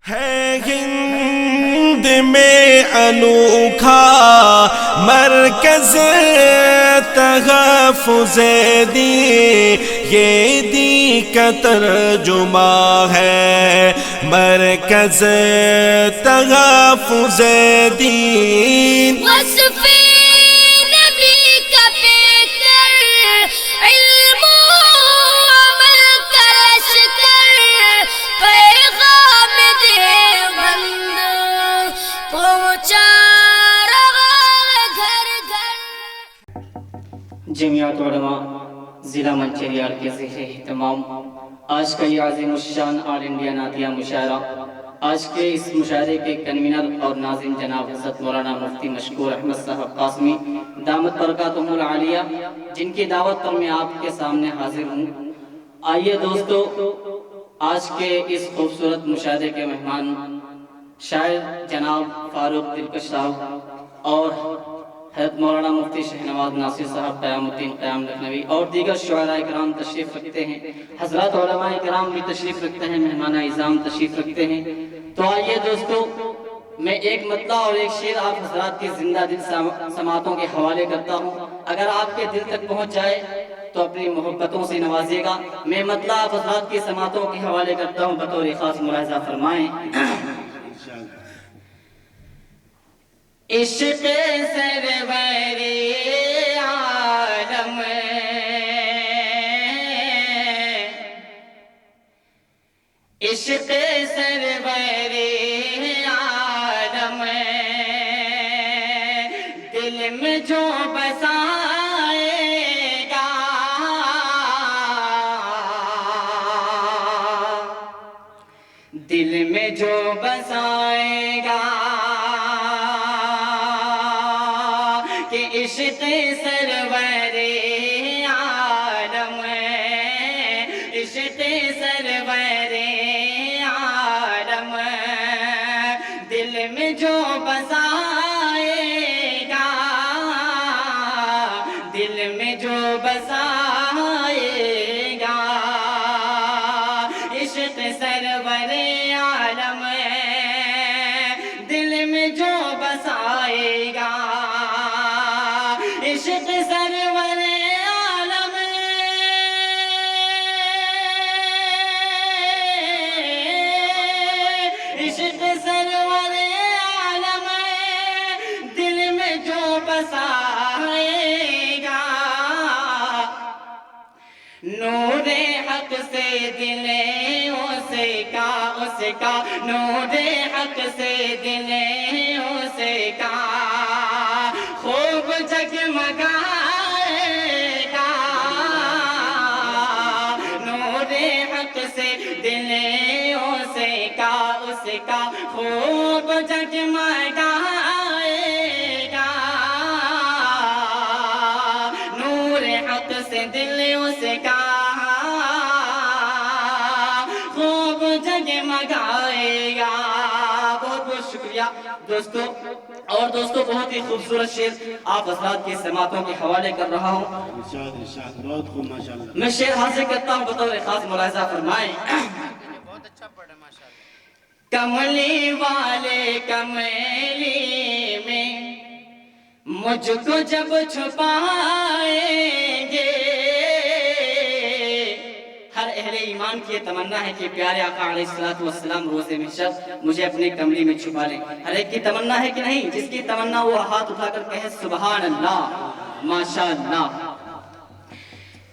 ہے ہند میں انوکھا مرکز تحفظ دی، یہ دی کا ترجمہ ہے مرکز تحفظ دین۔ جمعیت علماء ضلع منچریال کے زیر اہتمام آج کا یہ عظیم الشان آل انڈیا نعتیہ مشاعرہ، آج کے اس مشاعرے کے کنوینر اور ناظم جناب حضرت مولانا مفتی مشکور احمد صاحب قاسمی دامت برکاتہم العالیہ، جن کی دعوت پر میں آپ کے سامنے حاضر ہوں۔ آئیے دوستو، آج کے اس خوبصورت مشاعرے کے مہمان شاعر جناب فاروق دلکش صاحب اور حضرت مولانا مفتی شہنواز ناصر صاحب قیام الدین قیام لکھنوی اور دیگر شعراء کرام تشریف رکھتے ہیں، حضرات علماء کرام بھی تشریف رکھتے ہیں، مہمان اعظام تشریف رکھتے ہیں۔ تو آئیے دوستو، میں ایک مطلع اور ایک شعر آپ حضرات کی زندہ دل سماعتوں کے حوالے کرتا ہوں، اگر آپ کے دل تک پہنچ جائے تو اپنی محبتوں سے نوازے گا۔ میں مطلع آپ حضرات کی سماعتوں کے حوالے کرتا ہوں، بطور خاص ملاحظہ فرمائیں۔ عشق سرور عالم، عشق سرور عالم، دل میں جو بسائے گا، دل میں جو بسائے گا، عشق سرور عالم، عشق سرور عالم، دل میں جو بسائے گا، دل میں جو بسائے گا، عشق سرور عالم، دل میں جو بسائے گا، عشق سرور عالم، عشق سرور عالم، دل میں جو بسائے گا، نور حق سے دل اس کا نور حق سے دل اس کا خوب جگمگائے گا، نور حق سے دل اس کا خوب جگمگائے گا، نور حق سے دل اس کا خوب جگمگائے گا۔ بہت بہت شکریہ دوستو، اور دوستو بہت ہی خوبصورت شعر آپ حضرات کی سماعتوں کے حوالے کر رہا ہوں۔ بہت خوب ماشاءاللہ۔ میں شعر حاضر کرتا ہوں، بطور خاص ملاحظہ فرمائیں۔ بہت اچھا پڑھا ماشاءاللہ۔ کملی والے کملی میں مجھ کو جب چھپائیں گے، ہر اہل ایمان کی یہ تمنا ہے کہ پیارے آقا علیہ السلام روز محشر مجھے اپنے کملی میں چھپا لیں۔ ہر ایک کی تمنا ہے کہ نہیں؟ جس کی تمنا وہ ہاتھ اٹھا کر کہے سبحان اللہ، ماشاءاللہ۔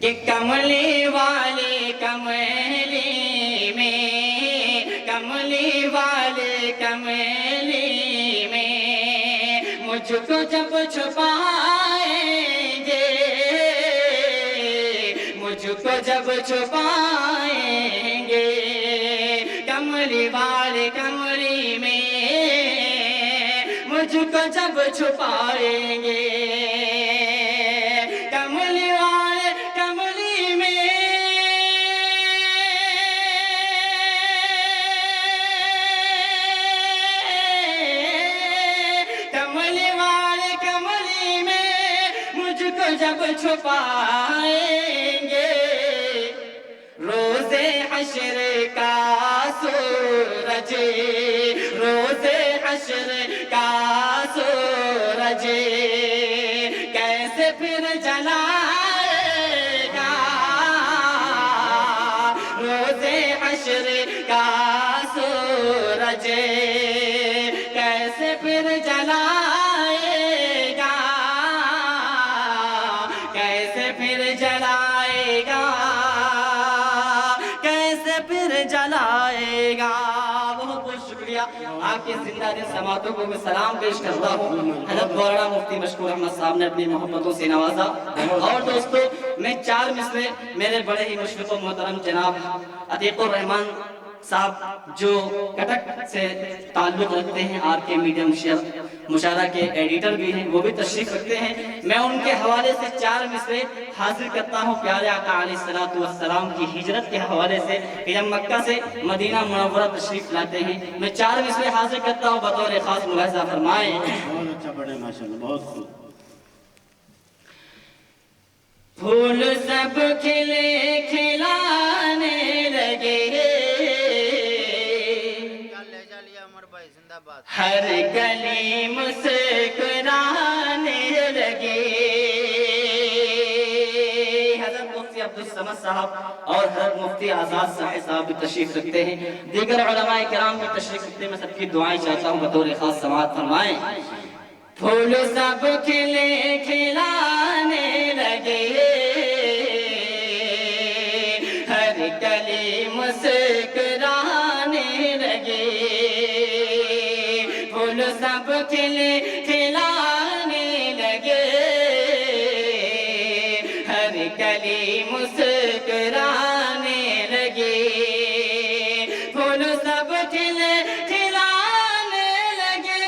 کہ کملی والے کملی میں، کملی والے کملی میں مجھ کو جب چھپائیں گے، مجھ کو جب چھپائیں گے، کملی والے کملی میں مجھ کو جب چھپائیں گے، کملی والے کملی میں، کملی والے کملی میں مجھ کو جب چھپائیں گے، روز حشر کا سورج حشر کا سورج کیسے پھر جلائے گا روز حشر کا سورج کیسے پھر جلائے گا کیسے پھر جلائے گا کیسے پھر جلائے گا بہت بہت شکریہ آپ کے زندہ دل سماعتوں کو میں سلام پیش کرتا ہوں حضرت مولانا مفتی مشکور احمد صاحب نے اپنی محبتوں سے نوازا اور دوستو میں 4 مصرے میرے بڑے ہی مشفق و محترم جناب عتیق الرحمان صاحب جو کٹک سے تعلق رکھتے ہیں آپ کے میڈیا مشاعرہ کے ایڈیٹر بھی ہیں وہ بھی تشریف رکھتے ہیں میں ان کے حوالے سے 4 مصرے حاضر کرتا ہوں پیارے آقا علیہ السلام کی ہجرت کے حوالے سے کہ جب مکہ سے مدینہ منورہ تشریف لاتے ہیں میں 4 مصرے حاضر کرتا ہوں بطور خاص ملاحظہ فرمائیں بہت اچھا پڑھے ماشاءاللہ بہت خوب پھول سب کھلے کھلانے لگے لہجہ لیا عمر بھائی زندہ باد ہر گلی مسکرانے لگے حضرت مفتی عبدالصمد صاحب اور حضرت مفتی آزاد صاحب بھی تشریف رکھتے ہیں دیگر علماء کرام بھی تشریف رکھتے ہیں میں سب کی دعائیں چاہتا ہوں بطور خاص سماعت فرمائیں پھول سب کھلے کھلانے لگے ہر گلی مسکرانے لگے پھول سب کھلے کھلانے لگے ہر گلی مسکرانے لگے پھول سب کھلے کھلانے لگے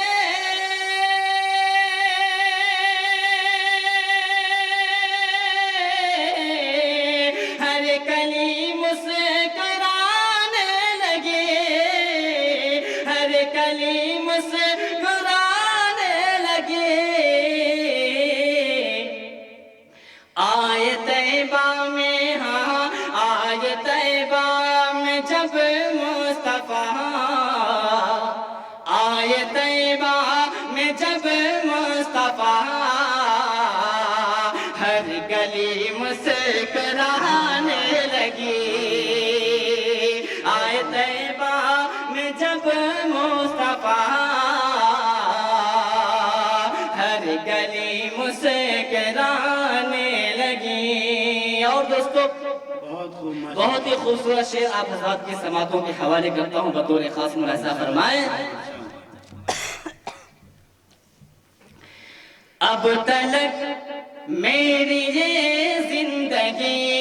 ہر گلی مسکرانے لگے ہر گلی مسکرانے لگے آئے طیبہ میں ہاں آئے طیبہ میں جب مصطفیٰ آئے طیبہ میں جب مصطفیٰ ہر گلی مسکرانے لگی آئے طیبہ میں جب مصطفیٰ ہر گلی مسکرانے لگی اور دوستو بہت خوب ماشاءاللہ بہت ہی خوبصورت شعر آپ حضرات کی سماعتوں کے حوالے کرتا ہوں بطور خاص ملاحظہ فرمائیں اب تلک میری یہ زندگی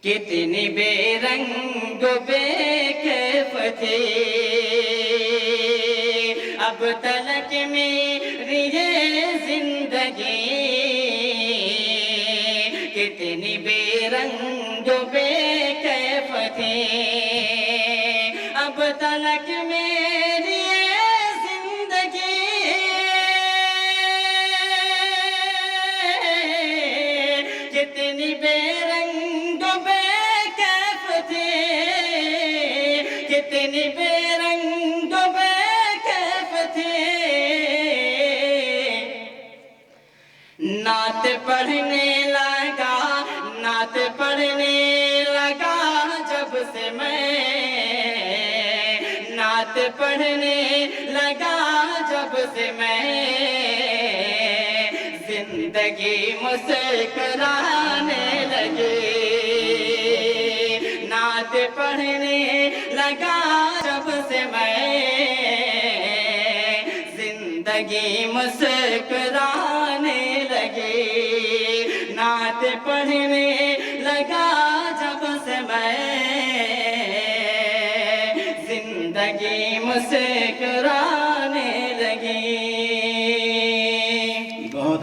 کتنی بے رنگ و بے کیف تھی اب تلک میری یہ زندگی کتنی بے رنگ و بے کیف تھی اب تلک میری یہ زندگی کتنی بے رنگ و بے کیف تھی کتنی بے رنگ و بے کیف تھی نعت پڑھنے لگا نعت پڑھنے لگا جب سے میں نعت پڑھنے لگا جب سے میں زندگی مسکرانے لگی نعت پڑھنے لگا جب سے میں زندگی مسکرانے لگی نعت پڑھنے لگا جب سے میں زندگی مسکرانے لگی بہت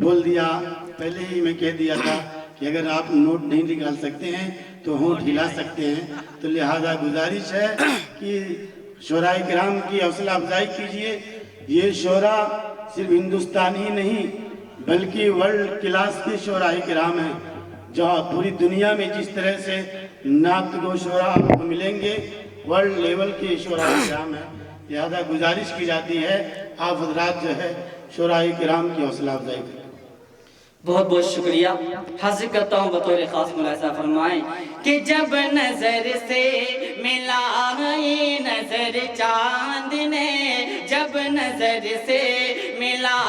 بول دیا، پہلے ہی میں کہہ دیا تھا کہ اگر آپ نوٹ نہیں نکال سکتے ہیں تو ہونٹ ہلا سکتے ہیں، تو لہذا گزارش ہے کہ شعراء کرام کی حوصلہ افزائی کیجئے۔ یہ شعراء صرف ہندوستان ہی نہیں بلکہ ورلڈ کلاس کے شعراء کرام ہیں، جہاں پوری دنیا میں جس طرح سے نعت گو شعراء آپ کو ملیں گے ورلڈ لیول کے شعراء کرام ہیں، لہذا گزارش کی جاتی ہے آپ حضرات جو ہے شعراء کرام کی حوصلہ افزائی کریں۔ بہت بہت شکریہ۔ حاضر کرتا ہوں بطور خاص ملاحظہ فرمائیں کہ جب نظر سے ملا یہ نظر چاند نے، جب نظر سے ملا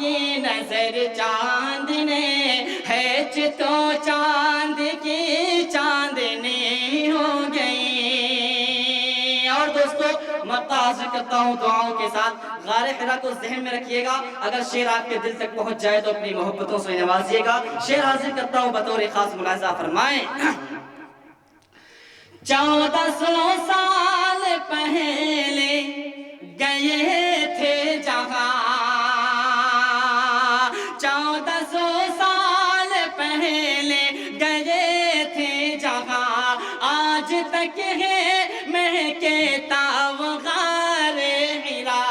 یہ نظر چاند نے، ہیچ تو چاند کی چاندنی ہو گئی۔ اور دوستو مقاصد کرتا ہوں دعاؤں کے ساتھ، غار حرا کو ذہن میں رکھیے گا، اگر شعر آپ کے دل تک پہنچ جائے تو اپنی محبتوں سے نوازیے گا۔ شعر حاضر کرتا ہوں بطور خاص ملاحظہ فرمائیں۔ 1400 سال پہلے گئے تھے جہاں، 1400 سال پہلے گئے تھے جہاں، آج تک ہے مہکتا وہ غار حرا،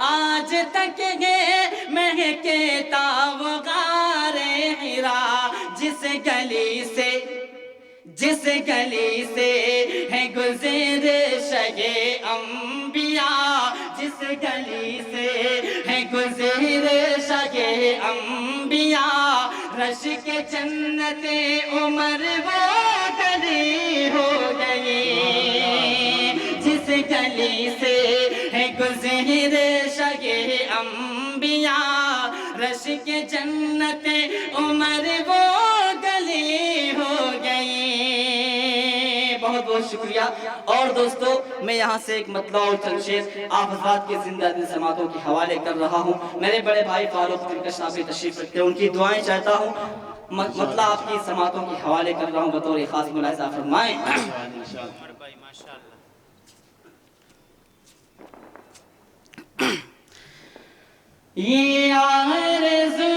آج تک ہے مہکتا وہ غار حرا، جس گلی سے ہے گزرش انبیاء، جس گلی سے ہے گزرش انبیاء، رش کے جنت عمر وہ گلی ہو گئی، جس گلی سے ہے گزرش انبیاء، رش کے جنت عمر وہ گلی ہو گئی۔ بہت بہت شکریہ۔ اور دوستو میں یہاں سے ایک مطلع اور چند شعر آپ حضرات کے زندہ دل سماعتوں کے حوالے کر رہا ہوں۔ میرے بڑے بھائی فاروق دلکش صاحب تشریف رکھتے ہیں، ان کی دعائیں چاہتا ہوں، مطلع آپ کی سماعتوں کے حوالے کر رہا ہوں، بطور خاص ملاحظہ فرمائیں۔ یہ آرزو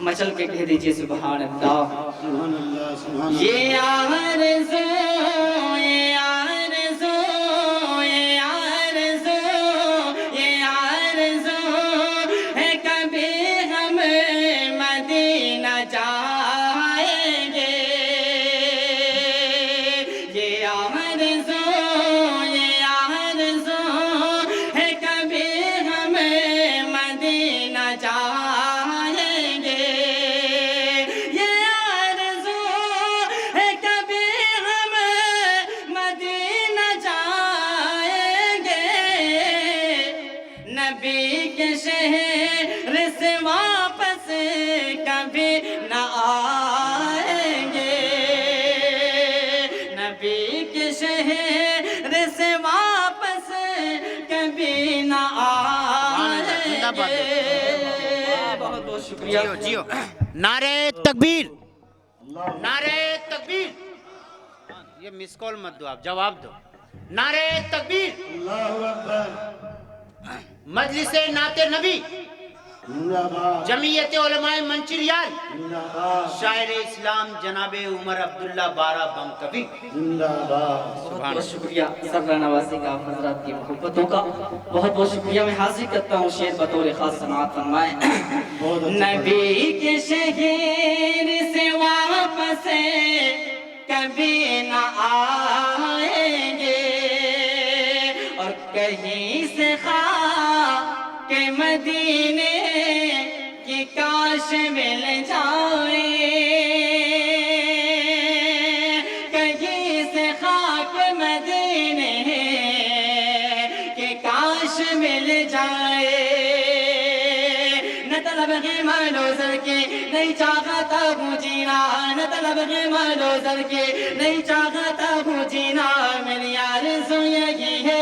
مچل کے کہہ دیجئے سبحان اللہ، سبحان اللہ، سبحان اللہ۔ یہ آرزو، یہ آرزو، یہ آرزو، یہ آرزو ہے کبھی ہم مدینہ جائیں گے، یہ آرزو، یہ آرزو ہے کبھی ہم مدینہ جائیں گے، یہ آرزو ہے کبھی ہم مدینہ جائیں گے، نبی کے شہر سے واپس کبھی نہ آئیں گے، نبی کے شہر سے واپس کبھی نہ آئیں گے۔ بہت بہت شکریہ۔ جیو نعرہ تکبیر، نعرہ تکبیر، یہ مس کال مت دو، آپ جواب دو۔ نعرہ تکبیر، اللہ اکبر، مجلس نعت نبی، زندہ باد، جمعیت علماء منچریال، زندہ باد، شاعر اسلام جناب عمر عبداللہ بارہ بنکبی۔ زندہ باد۔ بہت بہت شکریہ سرور نوازی کا، آپ حضرات کی محبتوں کا بہت بہت شکریہ۔ میں حاضر کرتا ہوں شعر بطور خاص سماعت فرمائیں۔ نبی کے شہر سے واپس کبھی نہ آئیں گے، اور کہیں سے خاک مدینے کی کاش مل جائے، کہیں سے خاک مدینے کی کاش مل جائے، نہ طلب ہے مال و زر کی نہیں چاہتا ہوں جینا، نہ طلب ہے مال و زر کی نہیں چاہتا ہوں جینا، میری آرزو یہی ہے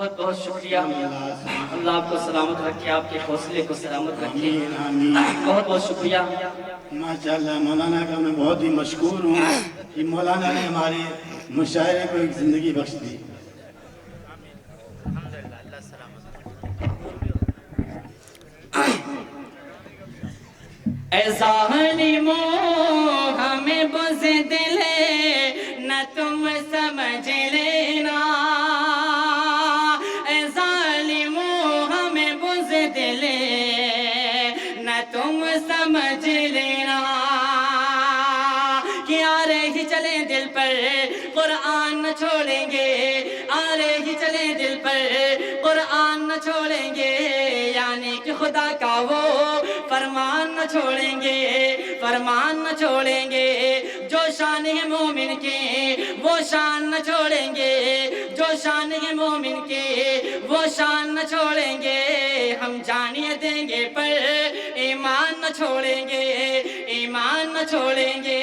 بہت بہت شکریہ. اللہ آپ کو سلامت رکھے, آپ کے حوصلے کو سلامت رکھے. آمین. بہت بہت شکریہ. ماشاءاللہ مولانا کا میں بہت ہی مشکور ہوں کہ مولانا نے ہمارے مشاعرے کو ایک زندگی بخش دی. اے ظالمو ہمیں بزدل نہ تم سمجھ لینا. اے ظالمو ہمیں بزدل نہ تم سمجھ لینا. کہ آ رہے چلے دل پر قرآن نہ چھوڑیں گے, آ رہے چلے دل پر قرآن نہ چھوڑیں گے. یعنی کہ خدا کا وہ فرمان نہ چھوڑیں گے, فرمان نہ چھوڑیں گے. جو شان ہے مومن کے وہ شان نہ چھوڑیں گے, جو شان ہے مومن کے وہ شان نہ چھوڑیں گے. ہم جانیں دیں گے پر ایمان نہ چھوڑیں گے, ایمان نہ چھوڑیں گے.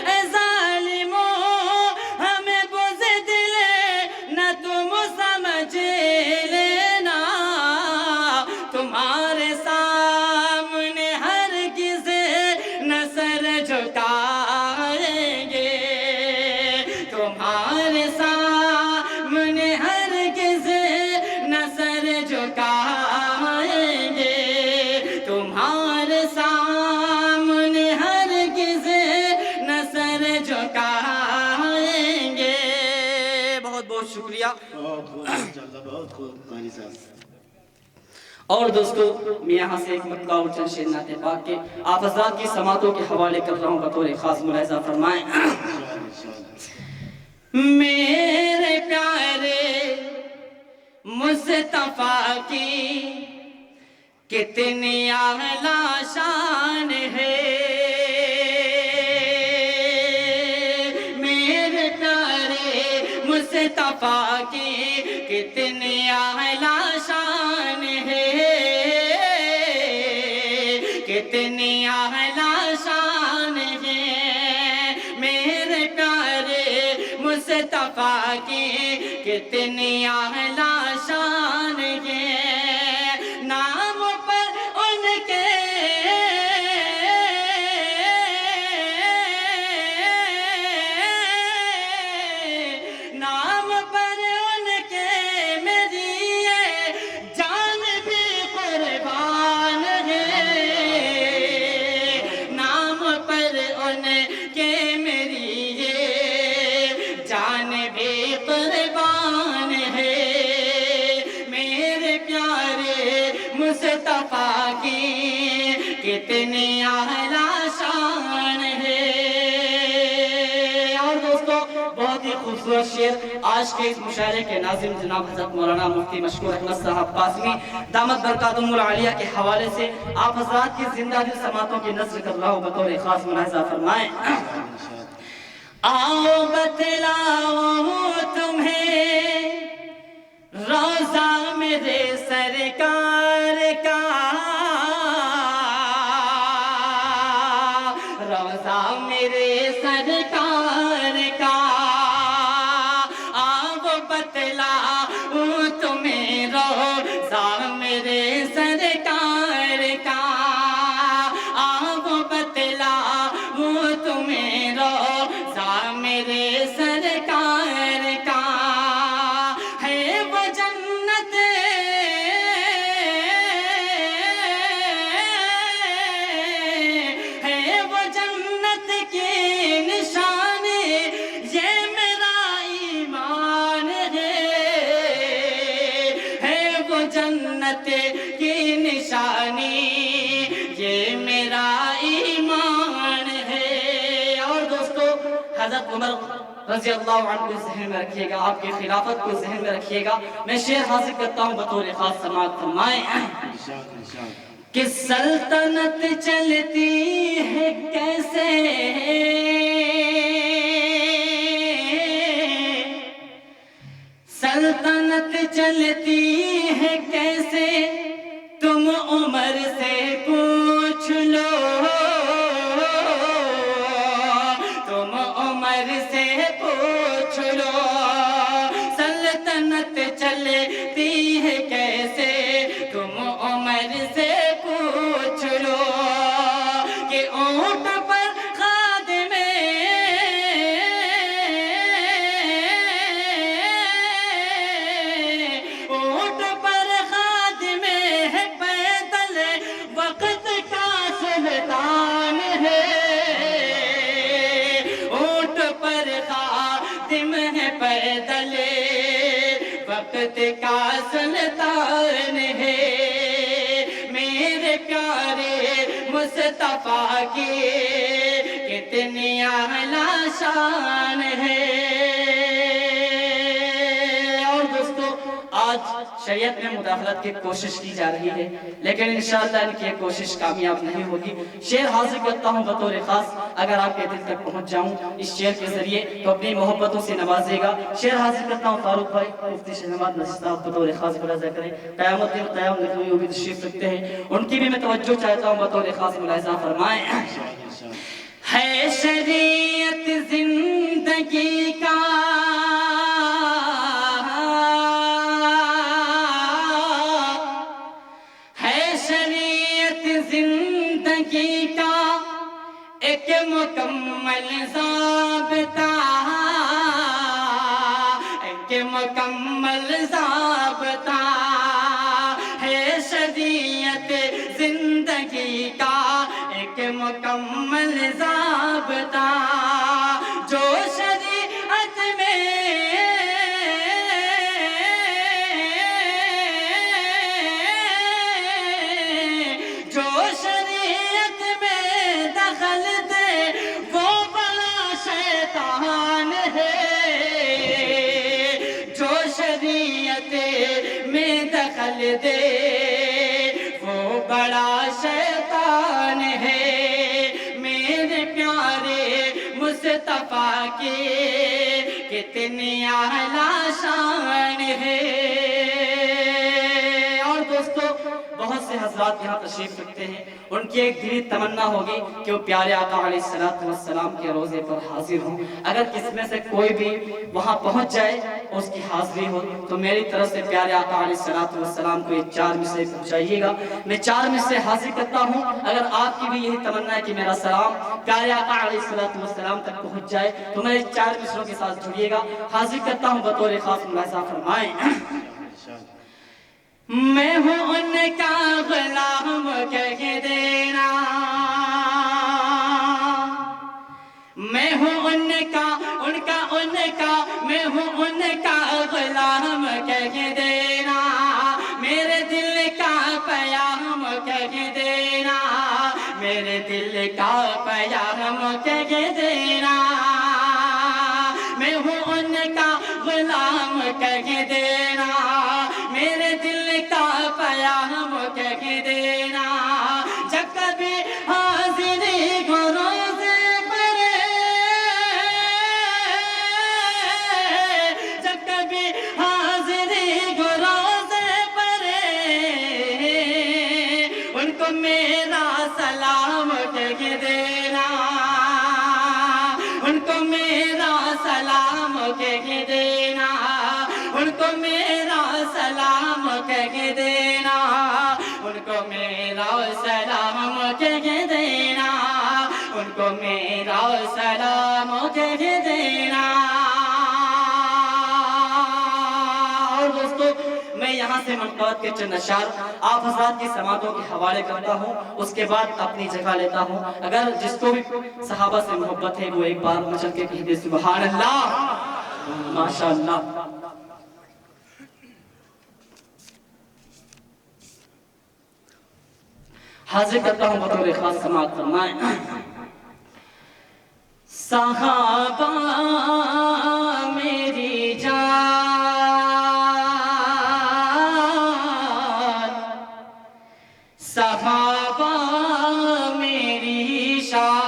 اے ظالمو ہمیں بزدل نہ تم سمجھ لینا. تمہارے سامنے ہرگز نہ سر جھکائیں گے, تمہارے سامنے ہرگز نہ سر جھکائیں گے, تمہارے سامنے ہرگز نہ سر جھکائیں گے. بہت بہت شکریہ. بہت خوب ماشاءاللہ, بہت خوب قاری صاحب. اور دوستو میں یہاں سے ایک مطلع اور چند شعر نعت پاک کے آپ حضرات کی سماعتوں کے حوالے کر رہا ہوں, بطور خاص ملاحظہ فرمائیں. میرے پیارے مصطفیٰ کی کتنی اعلیٰ شان ہے, میرے پیارے مصطفیٰ کی کتنی اعلیٰ شان ہے, کتنی اعلیٰ شان ہے. میرے پیارے مصطفیٰ کی کتنی اعلیٰ شان ہے. نام پر ان کے نام پر ان کے میری جان بھی قربان ہے, نام پر ان کے میری جان بھی قربان ہے. میرے پیارے مصطفیٰ کی کتنی اعلیٰ شان ہے. اور دوستو بہت ہی خوبصورت شعر آج کے اس مشاعرے کے ناظم جناب حضرت مولانا مفتی مشکور احمد صاحب قاسمی دامت برکاتہم العالیہ کے حوالے سے آپ حضرات کی زندہ دل سماعتوں کی نظر کر رہا ہوں, بطور خاص ملاحظہ فرمائیں. آؤ بتلاؤں تمہیں روضہ میرے سرکار کا, روضہ میرے سرکار کا. آؤ بتلاؤں تمہیں روضہ میرے سرکار کا, آؤ بتلاؤں تمہیں روضہ میرے سرکار کا. ہے وہ جنت ہے وہ جنت کی نشانی, یہ میرا ایمان ہے وہ جنت کی نشانی, یہ میرا ایمان ہے. اور دوستو حضرت عمر رضی اللہ عنہ کو ذہن میں رکھیے گا, آپ کی خلافت کو ذہن میں رکھیے گا. میں شعر حاصل کرتا ہوں, بطور خاص سماعت فرمائیں. کہ سلطنت چلتی ہے کیسے, سلطنت چلتی ہے کیسے, تم عمر سے پوچھ لو, تم عمر سے پوچھ لو. سلطنت چلے خادم ہے پیدل وقت کا سلطان ہے میرے پیارے مصطفیٰ کی کتنی اعلیٰ شان ہے اور دوستو آج شریعت میں مداخلت کی کوشش کی جا رہی ہے لیکن انشاءاللہ ان کی یہ کوشش کامیاب نہیں ہوگی شعر حاضر کرتا ہوں بطور خاص اگر آپ کے دل تک پہنچ جاؤں اس شعر کے ذریعے تو اپنی محبتوں سے نوازے گا شعر حاضر کرتا ہوں فاروق بھائی مفتی شہنواز نذیر صاحب بطور خاص ملاحظہ کریں قیامت دن قیام لکھوئی وہ بھی تشریف رکھتے ہیں ان کی بھی میں توجہ چاہتا ہوں بطور خاص ملاحظہ فرمائیں ہے شریعت زندگی کا زندگی کا ایک مکمل ضابطہ ایک مکمل ضابطہ ہے شریعت زندگی کا ایک مکمل ضابطہ جو شریعت میں دے وہ بڑا شیطان ہے میرے پیارے مصطفیٰ کی کتنی اعلیٰ شان ہے اور دوستو بہت سے حضرات یہاں تشریف رکھتے ہیں ان کی ایک دلی تمنا ہوگی کہ وہ پیارے آقا علیہ السلام کے روزے پر حاضر ہوں اگر کس میں سے کوئی بھی وہاں پہنچ جائے اس کی حاضری ہو تو میری طرف سے پیارے آقا علیہ السلام کو یہ 4 مصرے پہنچائیے گا میں 4 مصرے حاضر کرتا ہوں اگر آپ کی بھی یہی تمنا ہے کہ میرا سلام پیارے آقا علیہ السلام تک پہنچ جائے تو میرے 4 مصروں کے ساتھ جڑیے گا حاضر کرتا ہوں بطور خاص ملاحظہ فرمائیں میں ہوں ان کا غلام کہہ دینا میں ہوں ان کا میں ہوں ان کا غلام کہہ دینا میرے دل کا پیام کہہ دینا میرے دل کا پیام کہہ دینا میں ہوں ان کا غلام کہہ دینا میرے دل کا پیام کہہ دینا جب کبھی حاضری کو روزے پر جب کبھی حاضری کو روزے پر ان کو میرا سلام کہہ دینا ان کو میرا سلام کہہ دینا ان کو میرا سلام کہہ دینا ان کو میرا سلام کہہ دینا ان کو میرا سلام کہہ دینا اور دوستو میں یہاں سے منقبت کے چند اشعار آپ حضرات کی سماعتوں کے حوالے کرتا ہوں اس کے بعد اپنی جگہ لیتا ہوں اگر جس کو بھی صحابہ سے محبت ہے وہ ایک بار مچل کے کہہ دے سبحان اللہ ماشاءاللہ حاضر کرتا ہوں بطور خاص سماعت فرمائیں صحابہ میری جان صحابہ میری شان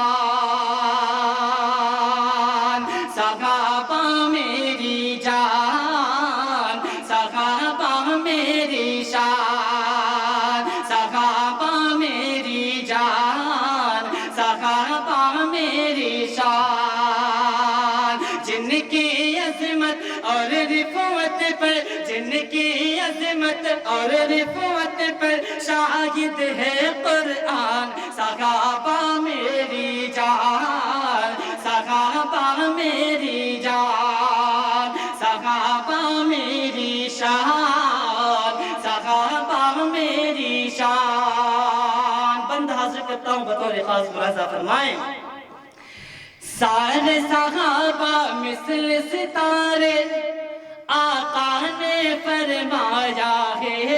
صحابہ میری جان صحابہ میری شان صحابہ میری جان صحابہ میری شان جن کی عظمت اور رفعت پر جن کی عظمت اور رفعت پر شاہد ہے قرآن صحابہ میری جان صحابہ میری جان صحابہ میری شان صحابہ میری شان بند حاضر کرتا ہوں بطور خاص ملاحظہ فرمائیں سارے صحابہ مثل ستارے آقا نے فرمایا ہے،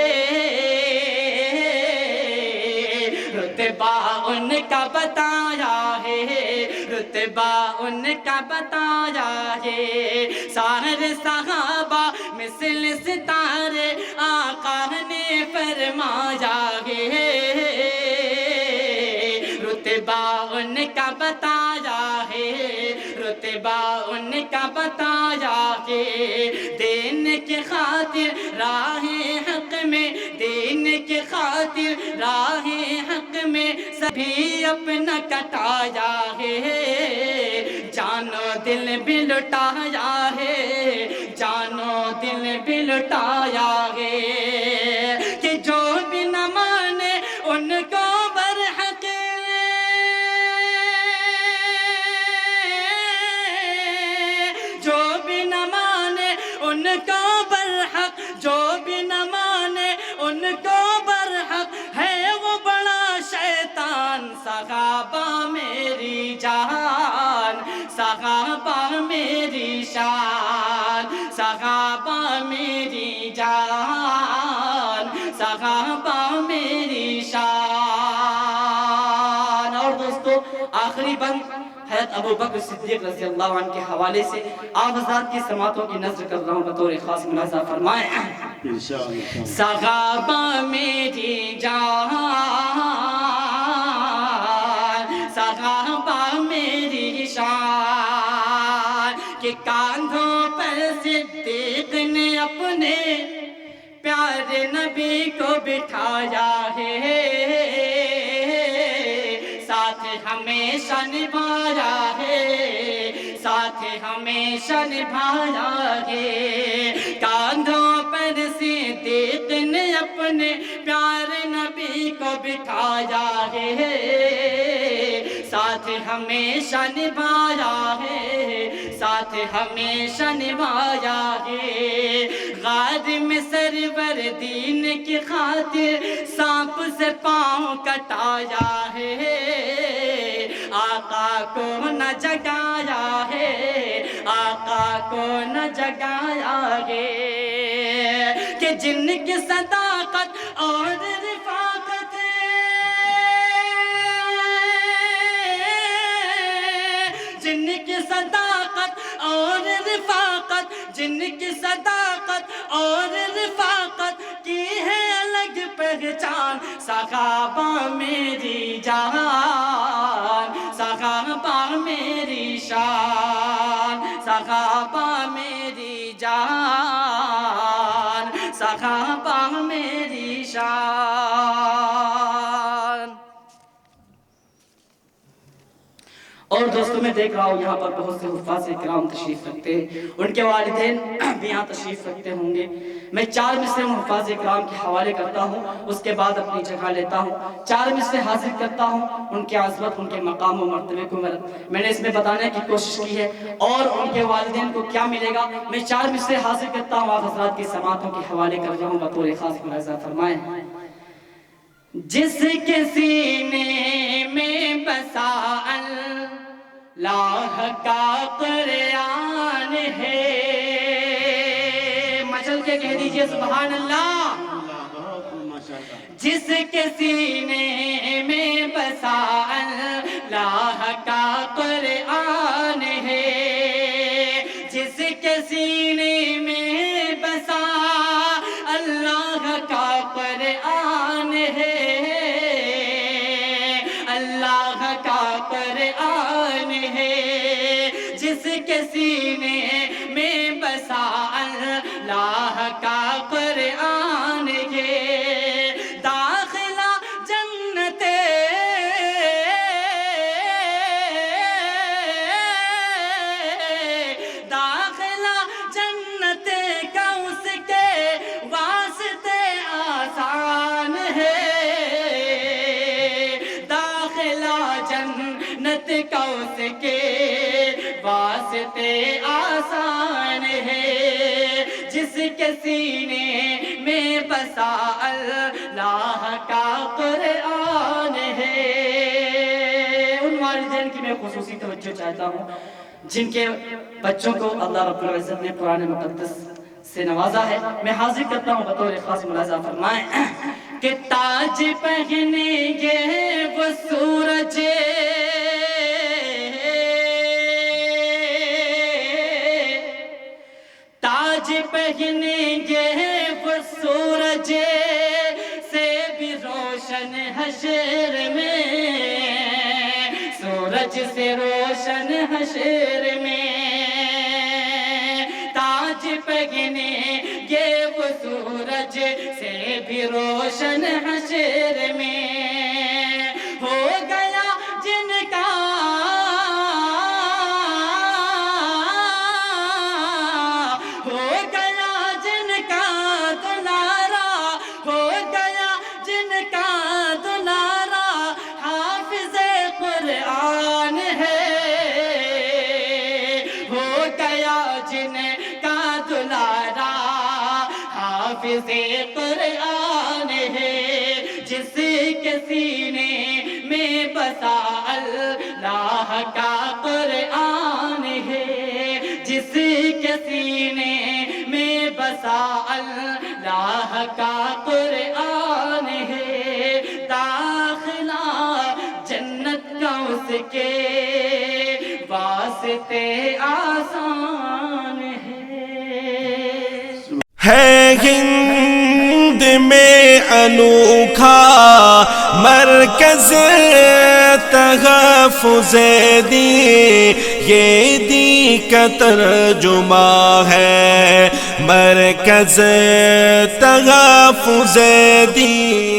رتبہ ان کا بتایا ہے، رتبہ ان کا بتایا ہے، سارے صحابہ مثل ستارے آقا نے فرمایا ہے، رتبہ ان کا بتایا ہے، رتبہ ان کا بتایا ہے، دین کی خاطر راہ حق میں، دین کی خاطر راہ حق میں سبھی اپنا کٹایا ہے، جان و دل بھی لٹایا ہے، جان و دل بھی لٹایا ہے، کہ جو بھی نہ مانے ان کو برحق، جو بھی نہ مانے ان کو برحق، جو بھی نہ مانے ان کو برحق، ہے وہ بڑا شیطان، صحابہ میری جان، صحابہ میری شان، صحابہ میری جان، صحابہ میری شان۔ اور دوستو آخری بند حضرت ابو بکر صدیق رضی اللہ عنہ کے حوالے سے آپ حضرات کی سماعتوں کی نظر کر رہا ہوں، بطور خاص ملاحظہ فرمائیں۔ صحابہ میری جان، صحابہ میری شان، کہ کاندھوں پر صدیق نے اپنے پیارے نبی کو بٹھایا ہے، ساتھ ہمیشہ نبھایا ہے، ساتھ ہمیشہ نبھایا ہے، کاندھوں پر صدیق نے اپنے پیارے نبی کو بٹھایا ہے، ساتھ ہمیشہ نبھایا ہے، ساتھ ہمیشہ نبھایا ہے، غار میں سرور دین کی خاطر سانپ سے پاؤں کٹایا ہے، آقا کو نہ جگایا ہے، آقا کو نہ جگایا ہے، کہ جن کی صداقت اور رفاقت، جن کی صداقت اور رفاقت، جن کی صداقت اور رفاقت کی ہے الگ پہچان، صحابہ میری جان، صحابہ میری شان، صحابہ میری جان، صحابہ میری شان۔ اور دوستوں میں دیکھ رہا ہوں یہاں پر بہت سے حفاظ کرام تشریف رکھتے ہیں، ان کے والدین بھی یہاں تشریف رکھتے ہوں گے، میں 4 مصرے حفاظ کرام کے حوالے کرتا ہوں، اس کے بعد اپنی جگہ لیتا ہوں، 4 مصرے حاصل کرتا ہوں، ان کے عظمت، ان کے مقام و مرتبے کو میں نے اس میں بتانے کی کوشش کی ہے، اور ان کے والدین کو کیا ملے گا، میں 4 مصرے حاصل کرتا ہوں، آپ حضرات کی سماعتوں کے حوالے کر رہا ہوں، بطور خاص ملاحظہ فرمائیں۔ جس کے سینے میں بسا اللہ کا قرآن ہے، مچل کے کہہ دیجئے سبحان اللہ۔ جس کے سینے میں بسا اللہ کا قرآن ہے، جس کے سینے میں بسا اللہ کا قرآن ہے، اللہ کا قرآن ہے، جس کے سینے میں بسا اللہ کا قرآن ہے، داخلہ جنت داخلہ جنت کا اس کے واسطے آسان ہے، داخلہ جنت کا اس کے واسطے آسان ہے، جس کے سینے میں بسا اللہ کا قرآن ہے۔ ان والدین کی میں خصوصی توجہ توجہ چاہتا ہوں جن کے بچوں کو اللہ رب العزت نے قرآن مقدس سے نوازا ہے، میں حاضر کرتا ہوں بطور خاص ملاحظہ فرمائیں کہ تاج پہنیں گے وہ سورج، تاج پہنیں گے وہ سورج سے بھی روشن حشر میں، سورج سے روشن حشر میں، تاج پہنیں گے وہ سورج سے بھی روشن حشر میں، ہو گیا جن کا حافظ قرآن ہے، جس کے سینے میں بسا اللہ کا قرآن ہے، جس کے سینے میں بسا اللہ کا قرآن ہے، داخلہ جنت کا اس کے واسطے آسان ہے ہند میں انوکھا مرکز تحفظ دین، یہ دین کا ترجمہ ہے مرکز تحفظ دین۔